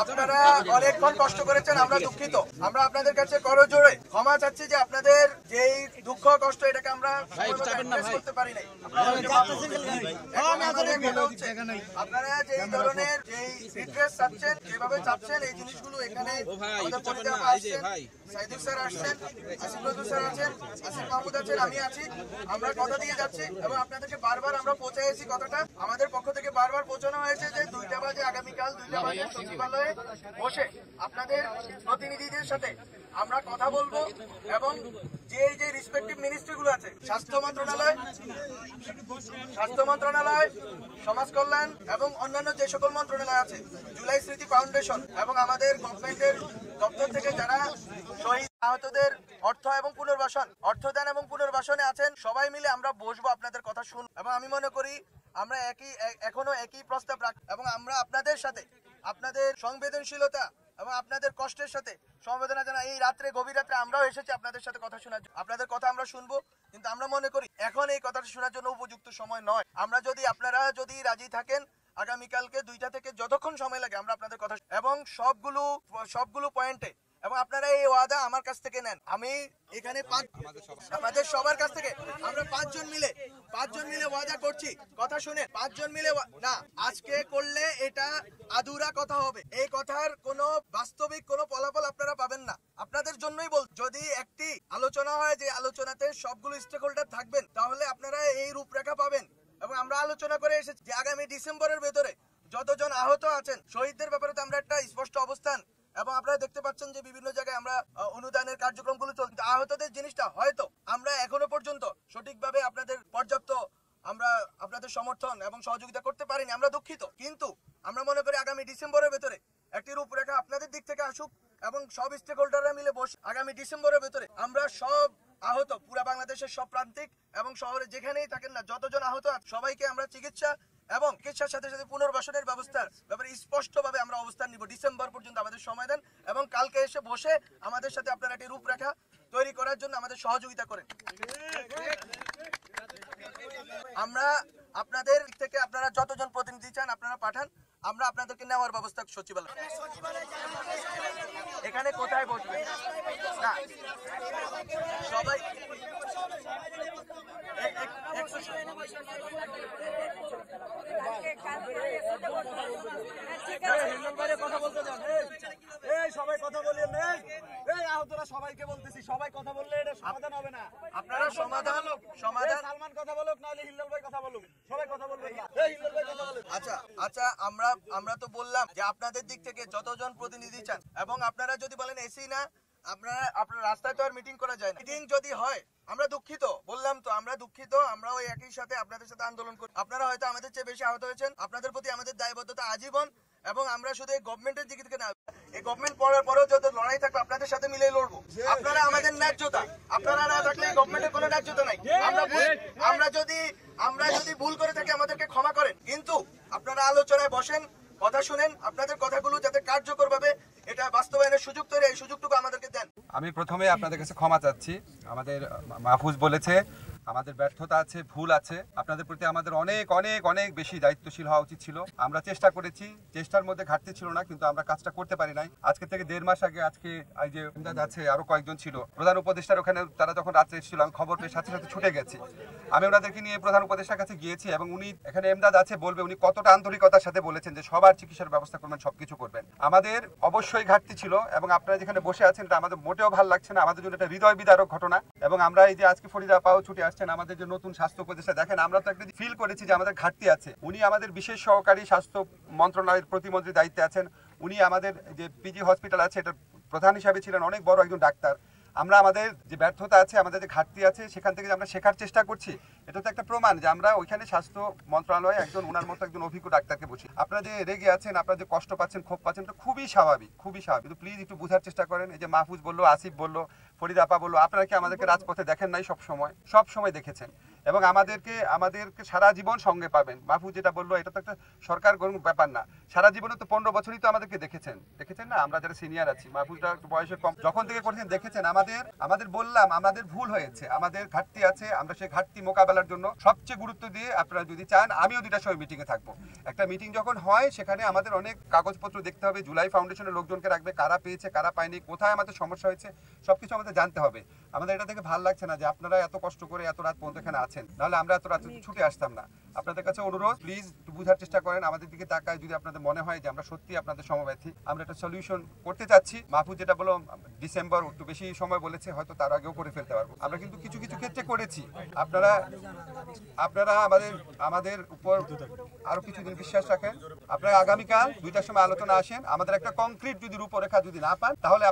আপনারা অনেকক্ষণ কষ্ট করেছেন, আমরা দুঃখিত। আমরা আপনাদের কাছে করজোড়ে ক্ষমা চাচ্ছি যে আপনাদের যেই দুঃখ কষ্ট এটাকে আমরা করতে পারি নাই। আপনারা যেই ধরনের যেই রিড্রেস চাচ্ছেন, যেভাবে চাচ্ছেন এই জিনিসগুলো এখানে আমাদের পরিচালক আসছেন, সাইদুল স্যার আসছেন, আসিফ নজরুল স্যার আছেন, আসিফ মাহমুদ আছেন, আমি আছি। আমরা কথা দিয়ে যাচ্ছি এবং আপনাদেরকে বারবার আমরা পৌঁছাইছি কথাটা। আমাদের পক্ষ থেকে বারবার পৌঁছানো হয়েছে যে 2টা বাজে আগামীকাল 2টা বাজে সচিবালয়ে বসে আপনাদের প্রতিনিধিদের সাথে আমরা কথা বলবো এবং যে রিসপেক্টিভ মিনিস্ট্রিগুলো আছে, স্বাস্থ্য মন্ত্রণালয়, সমাজ কল্যাণ এবং অন্যান্য যে সকল মন্ত্রণালয় আছে, জুলাই স্মৃতি ফাউন্ডেশন এবং আমাদের গভর্নমেন্টের দপ্তর থেকে যারা শহীদ আহতদের অর্থদান এবং পুনর্বাসনে আছেন, সবাই মিলে আমরা বসবো, আপনাদের কথা শুনবো। এবং আমি মনে করি আমরা এখনো একই প্রস্তাব রাখ এবং আমরা আপনাদের সাথে আপনাদের সংবেদনশীলতা এবং আপনাদের কষ্টের সাথে সমবেদনা জানা এই রাত্রে, গভীর রাত্রে আমরাও এসেছি আপনাদের সাথে কথা শোনার জন্য। আপনাদের কথা আমরা শুনবো, কিন্তু আমরা মনে করি এখন এই কথাটা শোনার জন্য উপযুক্ত সময় নয়। আপনারা যদি রাজি থাকেন, আগামীকালকে 2টা থেকে যতক্ষণ সময় লাগে আমরা আপনাদের কথা এবং সবগুলো পয়েন্টে, এবং আপনারা এই ওয়াদা আমার কাছ থেকে নেন। আমি এখানে আমাদের সবার কাছ থেকে আমরা 5 জন মিলে ওয়াদা করছি, কথা শুনে 5 জন মিলে না, আজকে করলে এটা আধুরা কথা হবে। এই কথার কোনো বাস্তবিক কোনো ফলাফল আপনারা পাবেন না। আপনাদের জন্যই যদি একটি আলোচনা হয় যে আলোচনাতে সবগুলো স্টেক হোল্ডার থাকবেন, তাহলে আপনারা এই রূপরেখা পাবেন। এবং আমরা আলোচনা করে এসেছি যে আগামী ডিসেম্বরের ভেতরে যতজন আহত আছেন, শহীদদের ব্যাপারে তো আমরা একটা স্পষ্ট অবস্থান, এবং আপনারা দেখতে পাচ্ছেন যে বিভিন্ন জায়গায় আমরা অনুদানের কার্যক্রমগুলো চলছে। আহতদের জিনিসটা হয়তো আমরা এখনো পর্যন্ত সঠিকভাবে আপনাদের সমর্থন এবং সহযোগিতা করতে পারিনি, আমরা দুঃখিত। কিন্তু আমরা মনে করি আগামী ডিসেম্বরের ভেতরে একটি রূপরেখা আপনাদের দিক থেকে আসুক এবং সব স্টেক হোল্ডাররা মিলে বসে আগামী ডিসেম্বরের ভেতরে আমরা সব আহত, পুরা বাংলাদেশের সব প্রান্তিক এবং শহরে যেখানেই থাকেন না, যতজন আহত সবাইকে আমরা চিকিৎসা এবং চিকিৎসার সাথে সাথে পুনর্বাসনের ব্যবস্থার ব্যাপারে স্পষ্টভাবে আমরা অবস্থান নিব। ডিসেম্বর পর্যন্ত আমাদের সময় দেন এবং কালকে এসে বসে আমাদের সাথে আপনারা একটি রূপরেখা তৈরি করার জন্য আমাদের সহযোগিতা করেন। আমরা আপনাদের থেকে আপনারা যতজন প্রতিনিধি চান আপনারা পাঠান, আমরা আপনাদেরকে নেওয়ার ব্যবস্থা সচিবালয়। এখানে কোথায় বসবেন না সবাই সবাই কথা বলিয়ে নেই, আহতরা সবাইকে বলতেছি, সবাই কথা বললে এটা সমাধান হবে না। আপনারা সমাধান সালমান কথা বলুক, নাহলে হিল্লাল ভাই কথা বলুক, সবাই কথা বলবেন না। হিল্লাল ভাই কথা বলুক। আচ্ছা আমরা তো বললাম যে আপনাদের দিক থেকে যতজন প্রতিনিধি চান, এবং আপনারা যদি বলেন এসি না, আপনার রাস্তায় তো আর মিটিং করা যায় না। মিটিং যদি হয় আমরা দুঃখিত, বললাম তো আমরা দুঃখিত, আমরা ওই একই সাথে আপনাদের সাথে আন্দোলন করি। আপনারা হয়তো আমাদের চেয়ে বেশি আহত হয়েছেন, আপনাদের প্রতি আমাদের দায়বদ্ধতা আজীবন। এবং আমরা শুধু এই গভর্নমেন্টের দিক থেকে না, এই গভর্নমেন্ট পড়ার পরেও যত লড়াই থাকবে আপনাদের সাথে মিলে লড়বো। আপনারা আমাদের ন্যায্যতা, আপনারা না থাকলে গভর্নমেন্টের কোনো ন্যায্যতা নাই। আমরা যদি ভুল করে থাকি আমাদেরকে ক্ষমা করেন, কিন্তু আপনারা আলোচনায় বসেন, কথা শুনেন, আপনাদের কথাগুলো যাতে কার্যকর ভাবে এটা বাস্তবায়নের সুযোগ তৈরি, এই সুযোগটুকু আমাদেরকে দেন। আমি প্রথমে আপনাদের কাছে ক্ষমা চাচ্ছি। আমাদের মাহফুজ বলেছে আমাদের ব্যর্থতা আছে, ভুল আছে। আপনাদের প্রতি আমাদের অনেক অনেক অনেক বেশি দায়িত্বশীল হওয়া উচিত ছিল। আমরা চেষ্টা করেছি, চেষ্টার মধ্যে ঘাটতি ছিল না, কিন্তু আমরা কাজটা করতে পারি নাই। আজকে থেকে 1.5 মাস আগে, আজকে এই যে আছে আরো কয়েকজন ছিল প্রধান উপদেষ্টার ওখানে, তারা যখন রাত্রে এসেছিল আমি খবর পেয়ে সাথে সাথে ছুটে গেছি। আমি ওনাদেরকে নিয়ে প্রধান উপদেষ্টার কাছে গিয়েছি এবং উনি এখানে এমদাদ আছে বলবে উনি কতটা আন্তরিকতার সাথে বলেছেন যে সবার চিকিৎসার ব্যবস্থা করবেন, সবকিছু করবেন। আমাদের অবশ্যই ঘাটতি ছিল এবং আপনারা যেখানে বসে আছেন এটা আমাদের মোটেও ভালো লাগছে না। আমাদের জন্য এটা হৃদয় বিদারক ঘটনা। এবং আমরা এই যে আজকে ফরিদা আপাও ছুটে আসছেন, আমাদের যে নতুন স্বাস্থ্য উপদেষ্টা, দেখেন আমরা তো একটা ফিল করেছি যে আমাদের ঘাটতি আছে। উনি আমাদের বিশেষ সহকারী স্বাস্থ্য মন্ত্রণালয়ের প্রতিমন্ত্রী দায়িত্বে আছেন। উনি আমাদের যে পিজি হসপিটাল আছে এটার প্রধান হিসাবে ছিলেন, অনেক বড় একজন ডাক্তার। আমরা আমাদের যে ব্যর্থতা আছে, আমাদের যে ঘাটতি আছে, সেখান থেকে যে আমরা শেখার চেষ্টা করছি, এটা তো একটা প্রমাণ যে আমরা ওইখানে স্বাস্থ্য মন্ত্রণালয়ে ওনার মতো একজন অভিজ্ঞ ডাক্তারকে বসি। আপনারা যে রেগে আছেন, আপনারা যে কষ্ট পাচ্ছেন, ক্ষোভ পাচ্ছেন, এটা খুবই স্বাভাবিক, খুবই স্বাভাবিক। কিন্তু প্লিজ একটু বোঝার চেষ্টা করেন। এই যে মাহফুজ বললো, আসিফ বললো, ফরিদা আপা বললো, আপনারা কি আমাদেরকে রাজপথে দেখেন নাই? সব সময় দেখেছেন। এবং আমাদেরকে সারা জীবন সঙ্গে পাবেন। মাহফুজ যেটা বললো, এটা তো একটা সরকার গঠনের ব্যাপার না। সারা জীবনে তো 15 বছরই তো আমাদেরকে দেখেছেন না, আমরা যারা সিনিয়র আছি। মাহফুজটা একটু বয়সে কম, যখন থেকে করেছেন দেখেছেন। আমাদের বললাম আমাদের ভুল হয়েছে, আমাদের ঘাটতি আছে, আমরা সেই ঘাটতি মোকাবেলার জন্য সবচেয়ে গুরুত্ব দিয়ে, আপনারা যদি চান আমিও 2টার সময় মিটিংয়ে থাকবো। একটা মিটিং যখন হয় সেখানে আমাদের অনেক কাগজপত্র দেখতে হবে, জুলাই ফাউন্ডেশনের লোকজনকে রাখবে, কারা পেয়েছে কারা পায়নি, কোথায় আমাদের সমস্যা হয়েছে, সবকিছু আমাদের জানতে হবে। আমাদের এটা দেখে ভালো লাগছে না যে আপনারা এত কষ্ট করে এত রাত পর্যন্ত এখানে আছেন, নাহলে আমরা এত রাত ছুটে আসতাম না। আপনাদের কাছে অনুরোধ, প্লিজ একটু বোঝার চেষ্টা করেন, আমাদের দিকে তাকায়। যদি আপনাদের মনে হয় যে আমরা সত্যি আপনাদের সমব্যথী, আমরা একটা সলিউশন করতে চাচ্ছি। মাহফুজ যেটা বলো ডিসেম্বর, একটু বেশি সময় বলেছে, হয়তো তার আগেও করে ফেলতে পারবো। আমরা কিন্তু কিছু ক্ষেত্রে করেছি। আপনারা আমাদের উপর আরো কিছুদিন বিশ্বাস রাখেন। আপনারা আগামীকাল 2টার সময় আলোচনা আসেন। আমাদের একটা কংক্রিট যদি রূপরেখা যদি না পান, তাহলে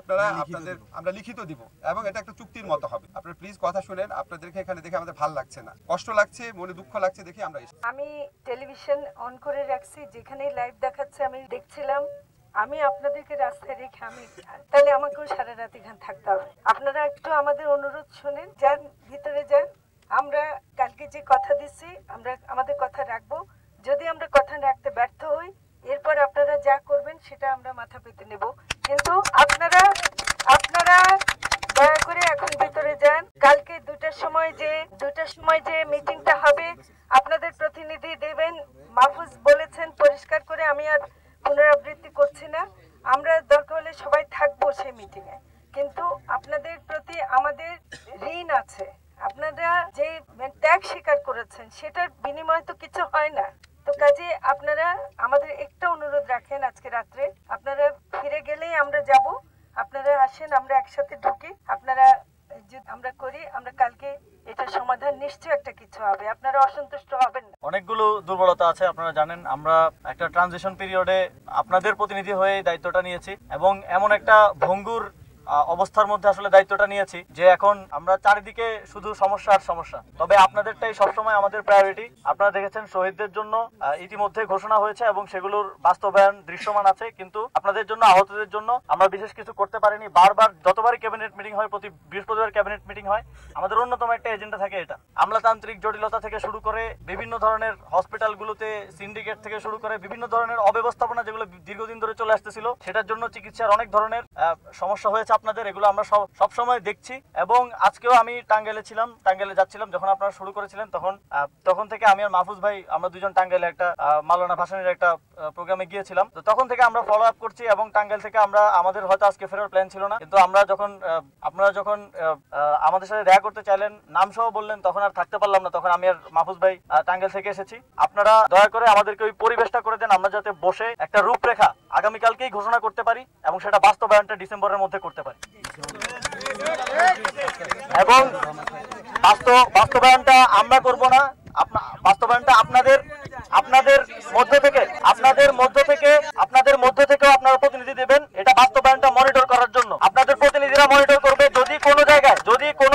আমরা লিখিত দিব, এবং এটা একটা চুক্তির মতো হবে। আপনারা প্লিজ কথা শুনেন। আপনাদেরকে এখানে দেখে আমাদের ভালো লাগছে না, কষ্ট লাগছে, মনে দুঃখ লাগছে দেখে আমরা আমি টেলিভিশন অন করে রাখছি, যেখানে লাইভ দেখাচ্ছে আমি দেখছিলাম। আমি আপনাদেরকে রাস্তায় রেখে তাহলে আমাকেও সারা রাত এখানে থাকতে হবে। আপনারা একটু আমাদের অনুরোধ শুনেন, যান ভিতরে যান। আমরা কালকে যে কথা দিচ্ছি আমরা আমাদের কথা রাখবো। যদি আমরা কথা রাখতে ব্যর্থ হই, এরপর আপনারা যা করবেন সেটা আমরা মাথা পেতে নেব। কিন্তু আপনারা দয়া করে এখন ভিতরে যান। কালকে 2টার সময় যে মিটিংটা হবে, আপনাদের প্রতিনিধি দেবেন। মাহফুজ বলেছেন পরিষ্কার করে, আমি আর পুনরাবৃত্তি করছি না। আমরা দরকার হলে সবাই থাকবো সেই মিটিংয়ে, কিন্তু আপনাদের প্রতি আমাদের ঋণ আছে। আপনারা যে ত্যাগ স্বীকার করেছেন সেটার বিনিময়ে তো কিছু হয় না। তো কাজে আপনারা আমাদের একটা অনুরোধ রাখেন, আজকে রাত্রে আপনারা ফিরে গেলেই আমরা যাব। আপনারা আসেন, আমরা একসাথে ঢুকি। আপনারা আমরা করি, আমরা কালকে এটার সমাধান নিশ্চয় একটা কিছু হবে। আপনারা অসন্তুষ্ট হবেন না। অনেকগুলো দুর্বলতা আছে, আপনারা জানেন। আমরা একটা ট্রানজিশন পিরিয়ডে আপনাদের প্রতিনিধি হয়ে দায়িত্বটা নিয়েছি, এবং এমন একটা ভঙ্গুর অবস্থার মধ্যে আসলে দায়িত্বটা নিয়েছি যে এখন আমরা চারিদিকে শুধু সমস্যা আর সমস্যা। তবে আপনাদেরটাই সবসময় আমাদের প্রায়োরিটি। আপনারা দেখেছেন শহীদদের জন্য ইতিমধ্যে ঘোষণা হয়েছে এবং সেগুলোর বাস্তবায়ন দৃশ্যমান আছে, কিন্তু আপনাদের জন্য, আহতদের জন্য আমরা বিশেষ কিছু করতে পারিনি। বারবার যতবারই ক্যাবিনেট মিটিং হয়, প্রতি বৃহস্পতিবার ক্যাবিনেট মিটিং হয়, আমাদের অন্যতম একটা এজেন্ডা থাকে এটা। আমলাতান্ত্রিক জটিলতা থেকে শুরু করে বিভিন্ন ধরনের হসপিটালগুলোতে সিন্ডিকেট থেকে শুরু করে বিভিন্ন ধরনের অব্যবস্থাপনা যেগুলো দীর্ঘদিন ধরে চলে আসতেছিল, সেটার জন্য চিকিৎসার অনেক ধরনের সমস্যা হয়েছে আপনাদের। এগুলো আমরা সব সময় দেখছি, এবং আজকেও আমি টাঙ্গাইলে যাচ্ছিলাম যখন আপনারা শুরু করেছিলেন, তখন থেকে আমি আর মাহফুজ ভাই আমরা দুজন টাঙ্গাইলে একটা মাওলানা ভাসানীর একটা প্রোগ্রামে গিয়েছিলাম। তো তখন থেকে আমরা ফলো আপ করছি, এবং টাঙ্গাইল থেকে আমাদের হয়তো আজকে ফেরার প্ল্যান ছিল না, কিন্তু আপনারা যখন আমাদের সাথে দেখা করতে চাইলেন, নাম সহ বললেন, তখন আর থাকতে পারলাম না। তখন আমি আর মাহফুজ ভাই টাঙ্গাইল থেকে এসেছি। আপনারা দয়া করে আমাদেরকে ওই পরিবেশটা করে দেন, আমরা যাতে বসে একটা রূপরেখা আগামীকালকেই ঘোষণা করতে পারি, এবং সেটা বাস্তবায়নটা ডিসেম্বরের মধ্যে করতে পারি। এবং বাস্তবায়নটা আমরা করব না, বাস্তবায়নটা আপনাদের মধ্য থেকে আপনারা প্রতিনিধি দেবেন। এটা বাস্তবায়নটা মনিটর করার জন্য আপনাদের প্রতিনিধিরা মনিটর করবে। যদি কোনো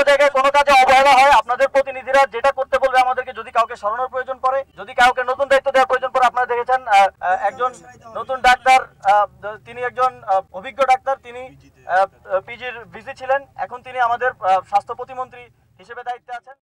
জায়গায় কোনো কাজে অবহেলা হয়, আপনাদের প্রতিনিধিরা যেটা করতে বলবে আমাদেরকে, যদি কাউকে সরানোর প্রয়োজন পড়ে, যদি কাউকে নতুন দায়িত্ব দেওয়ার প্রয়োজন পড়ে, আপনারা দেখেছেন একজন নতুন ডাক্তার, তিনি একজন অভিজ্ঞ ডাক্তার, তিনি পিজির ভিসি ছিলেন, এখন তিনি আমাদের স্বাস্থ্য প্রতিমন্ত্রী হিসেবে দায়িত্বে আছেন।